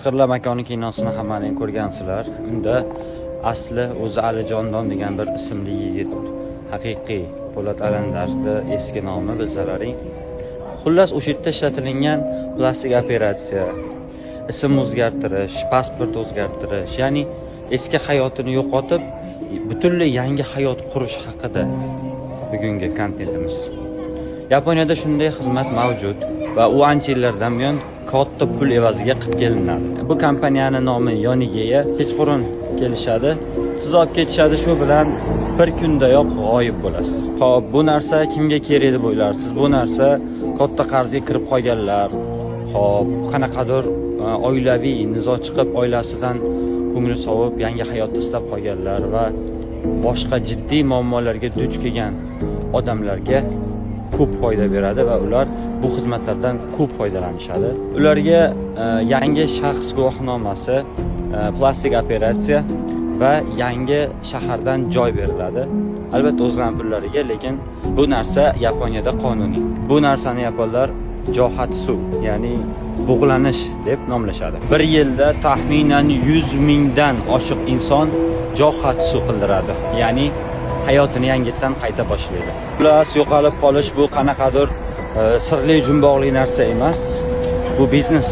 Sihrlar makoni kinosini hammaning ko'rgansizlar. Unda asli o'zi Alijondon degan bir ismli yigit, haqiqiy Po'lat Alandarni eski nomi bilsalaring. Xullas o'sha yerda ishlatilgan plastik operatsiya, ism o'zgartirish, pasport o'zgartirish, ya'ni eski hayotini yo'qotib, butunlay yangi hayot qurish haqida bugungi kontentimiz. Yaponiyada shunday xizmat mavjud va u ancha yillardan buyon katta pul evaziga qilib kelinadi. Bu kompaniyaning nomi Yonigeya kechqurun kelishadi, siz olib ketishadi, shu bilan bir kundayoq g'oyib bo'lasiz. Xo'p, bu narsa kimga kerak deb o'ylarsiz? Bu narsa katta qarzga kirib qolganlar, xo'p, qanaqadir oilaviy nizo chiqib, oilasidan ko'ngli sovib, yangi hayot istab qolganlar va boshqa jiddiy muammolarga duch kelgan odamlarga ko'p foyda beradi va ular bu xizmatlardan ko'p foydalanishadi. Ularga yangi shaxs guvohnomasi, plastik operatsiya va yangi shahardan joy beriladi. Albatta o'z pullariga, lekin bu narsa Yaponiyada qonuniy. Bu narsani yaponlar johatsu, ya'ni bug'lanish deb nomlashadi. Bir yilda taxminan 100 mingdan oshiq inson johatsu qildiradi, ya'ni hayotini yangitdan qayta boshlaydi. Xullas, yo'qolib qolish bu qanaqadir sirli jumboqli narsa emas. Bu biznes.